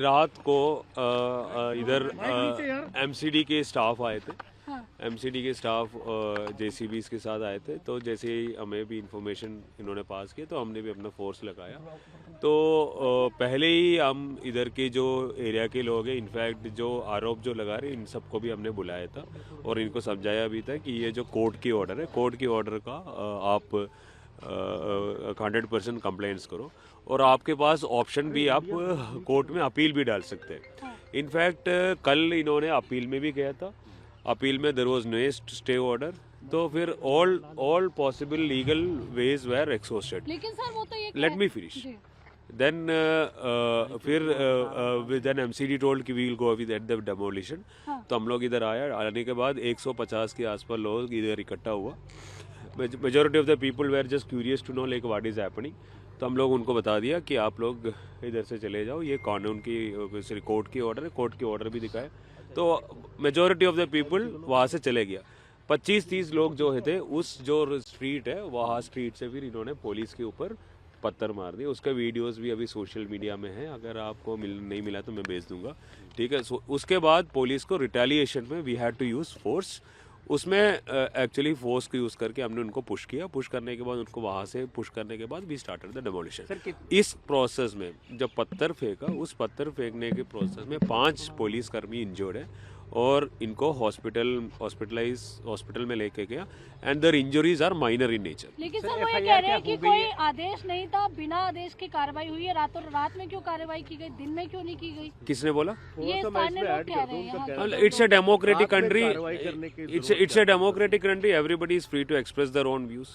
रात को इधर एमसीडी के स्टाफ आए थे। एमसीडी के स्टाफ जेसीबीज के साथ आए थे, तो जैसे ही हमें भी इंफॉर्मेशन इन्होंने पास किया तो हमने भी अपना फोर्स लगाया। तो पहले ही हम इधर के जो एरिया के लोग हैं, इनफैक्ट जो आरोप जो लगा रहे इन सबको भी हमने बुलाया था और इनको समझाया भी था कि ये जो कोर्ट की ऑर्डर है, कोर्ट की ऑर्डर का आप 100% कंप्लेंट्स करो और आपके पास ऑप्शन भी, आप कोर्ट में अपील भी डाल सकते हैं। इनफैक्ट कल इन्होंने अपील में भी गया था, अपील में there was no stay order, तो फिर all possible legal ways were exhausted. लेकिन सर वो तो ये लेट मी फिनिश। देन फिर एमसीडी टोल्ड कि we will go with at the demolition. तो हम लोग इधर आने के बाद 150 के आसपास लोग इधर इकट्ठा हुआ। Majority of the people were just curious to know like what is happening. तो हम लोग उनको बता दिया कि आप लोग इधर से चले जाओ, ये कानून की कोर्ट की ऑर्डर है, कोर्ट की ऑर्डर भी दिखाए। तो मेजॉरिटी ऑफ द पीपल वहाँ से चले गया। 25-30 लोग जो थे उस जो स्ट्रीट है वहाँ स्ट्रीट से फिर इन्होंने पुलिस के ऊपर पत्थर मार दिए। उसका वीडियोस भी अभी सोशल मीडिया में है, अगर आपको नहीं मिला तो मैं भेज दूंगा, ठीक है। उसके बाद पुलिस को रिटेलिएशन में we had to use force. उसमें एक्चुअली फोर्स को यूज़ करके हमने उनको पुश किया। पुश करने के बाद उनको वहाँ से पुश करने के बाद वी स्टार्टेड द डेमोलिशन। इस प्रोसेस में जब पत्थर फेंका, उस पत्थर फेंकने के प्रोसेस में 5 पुलिसकर्मी इंजर्ड है और इनको हॉस्पिटल में लेके गया and there injuries are minor in nature. लेकिन सर वो ये कह रहे हैं कि कोई आदेश नहीं था, बिना आदेश के कार्रवाई हुई है। रातों रात में क्यों कार्रवाई की गई, दिन में क्यों नहीं की गई? किसने बोला? ये स्थानीय लोग कह रहे हैं। It's a democratic country, it's a democratic country, everybody is free to express their own views.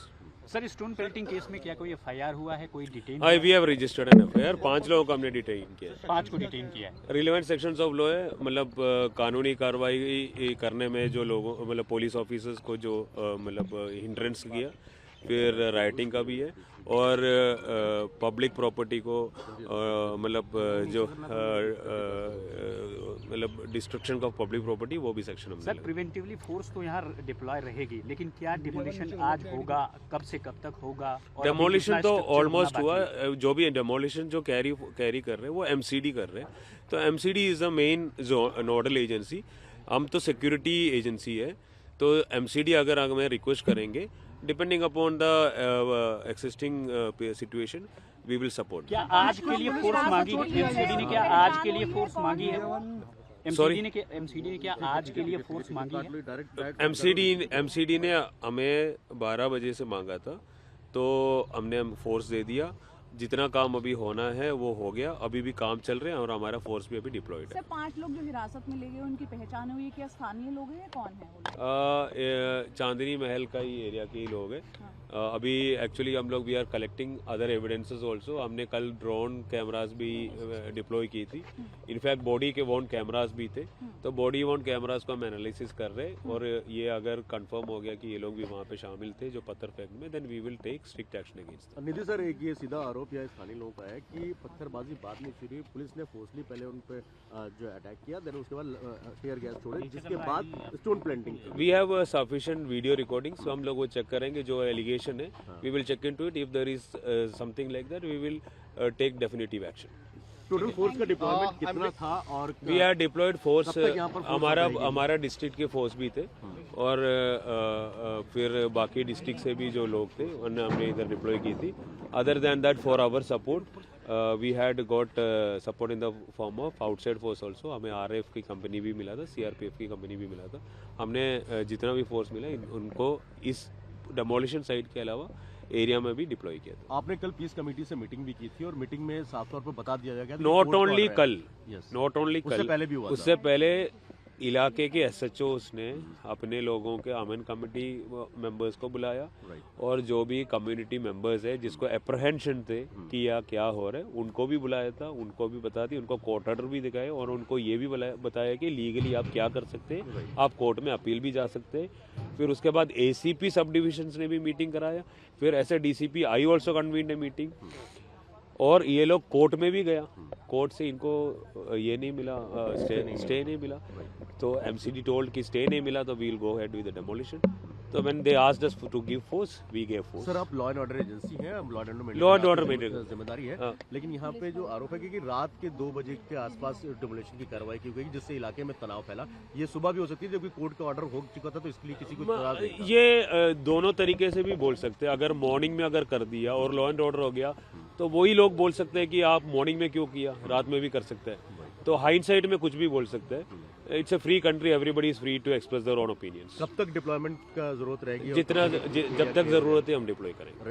Sir, stone pelting case में क्या कोई एफआईआर हुआ है, कोई detain? We have registered an FIR. 5 लोगों को हमने डिटेन किया। 5 को डिटेन किया है। रिलेवेंट सेक्शंस ऑफ लॉ है, मतलब कानूनी कार्रवाई करने में जो लोगों, मतलब पुलिस ऑफिसर्स को जो मतलब हिंड्रेंस किया, फिर राइटिंग का भी है और पब्लिक प्रॉपर्टी को मतलब जो मतलब डिस्ट्रक्शन ऑफ पब्लिक प्रॉपर्टी, वो भी सेक्शन हमने। सर, प्रिवेंटिवली फोर्स तो यहाँ डिप्लॉय रहेगी, लेकिन क्या डिमोलिशन आज होगा, कब से कब तक होगा? डेमोलिशन तो ऑलमोस्ट हुआ। जो भी डेमोलिशन जो कैरी कर रहे हैं वो एमसीडी कर रहे हैं। तो MCD is the main nodal agency, हम तो सिक्योरिटी एजेंसी है। तो एमसीडी अगर हमें रिक्वेस्ट करेंगे, depending upon the existing situation, we will support. क्या आज के लिए फोर्स मांगी एमसीडी ने? क्या आज के लिए फोर्स मांगी है? एमसीडी ने क्या आज के लिए फोर्स मांगी है? एमसीडी ने हमें 12 बजे से मांगा था, तो हमने फोर्स दे दिया। जितना काम अभी होना है वो हो गया, अभी भी काम चल रहे हैं और हमारा फोर्स भी अभी डिप्लॉयड है। 5 लोग जो हिरासत में ले गए उनकी पहचान हुई है? क्या स्थानीय लोग हैं या कौन है? चांदनी महल का ही एरिया के ही लोग हैं। अभी एक्चुअली हम लोग we are collecting other evidences also. हमने कल ड्रोन कैमराज भी डिप्लॉय की थी। इनफैक्ट बॉडी के वॉन्ट कैमराज भी थे, तो बॉडी वॉन्ट कैमराज को हम एनालिसिस कर रहे हैं और ये अगर कंफर्म हो गया कि ये लोग भी वहाँ पे शामिल थे जो पत्थर फेंकने में, then we will take strict action against. Nidhi sir, एक ये सीधा आरोप या स्थानीय लोगों का है कि पत्थरबाजी बाद में शुरू हुई, पुलिस ने फोर्सली पहले उन पे जो अटैक किया, देन उसके बाद टीयर गैस छोड़े, जिसके बाद stone planting. We have sufficient video recordings, हम लोग वो चेक करेंगे। जो एलिगेशन है we will check into it. If there is something like that, we will take definitive action. Total force का डिप्लॉयमेंट कितना था? और वी आर डिप्लॉयड फोर्स, हमारा डिस्ट्रिक्ट के फोर्स भी थे और फिर बाकी डिस्ट्रिक्ट से भी जो लोग थे उन्हें हमने इधर डिप्लॉय की थी। Other than that, for our support we had got support in the form of outside force also. हमें आरएफ की कंपनी भी मिला था, सीआरपीएफ की कंपनी भी मिला था। हमने जितना भी फोर्स मिला उनको इस डेमोलिशन साइट के अलावा एरिया में भी डिप्लॉय किया था। आपने कल पीस कमेटी से मीटिंग भी की थी और मीटिंग में साफ तौर पर बता दिया गया, नॉट ओनली कल, उससे पहले भी हुआ। उससे पहले इलाके के एसएचओस ने अपने लोगों के अमन कमेटी मेंबर्स को बुलाया और जो भी कम्युनिटी मेंबर्स है जिसको अप्रहेंशन थे कि या क्या हो रहा है, उनको भी बुलाया था, उनको भी बता दी, उनको कोर्ट ऑर्डर भी दिखाए और उनको ये भी बताया कि लीगली आप क्या कर सकते हैं, आप कोर्ट में अपील भी जा सकते हैं। फिर उसके बाद एसीपी सब डिविजन्स ने भी मीटिंग कराया, फिर ऐसे DCP I also convened a meeting और ये लोग कोर्ट में भी गया। कोर्ट से इनको ये नहीं मिला, स्टे नहीं मिला, तो एमसीडी टोल्ड कि स्टे नहीं मिला तो we will go ahead with the demolition. तो when they asked us to give force, we gave force. Sir आप लॉ एंड ऑर्डर एजेंसी हैं, law and Law and order maintain जिम्मेदारी है, हाँ। लेकिन यहाँ पे जो आरोप है कि रात के 2 बजे के आसपास डिमोलिशन की कार्रवाई की गई जिससे इलाके में तनाव फैला। ये सुबह भी हो सकती है जबकि कोर्ट का ऑर्डर हो चुका था, तो इसके लिए किसी को इतराज नहीं था। ये दोनों तरीके से भी बोल सकते हैं। अगर मॉर्निंग में अगर कर दिया और लॉ एंड ऑर्डर हो गया तो वही लोग बोल सकते हैं कि आप मॉर्निंग में क्यों किया, रात में भी कर सकते हैं। तो हाइंडसाइट में कुछ भी बोल सकते हैं। It's a free country, everybody is free to express their own opinions. कब तक डिप्लॉयमेंट का जरूरत रहेगी? जितना जब तक जरूरत है हम डिप्लॉय करेंगे।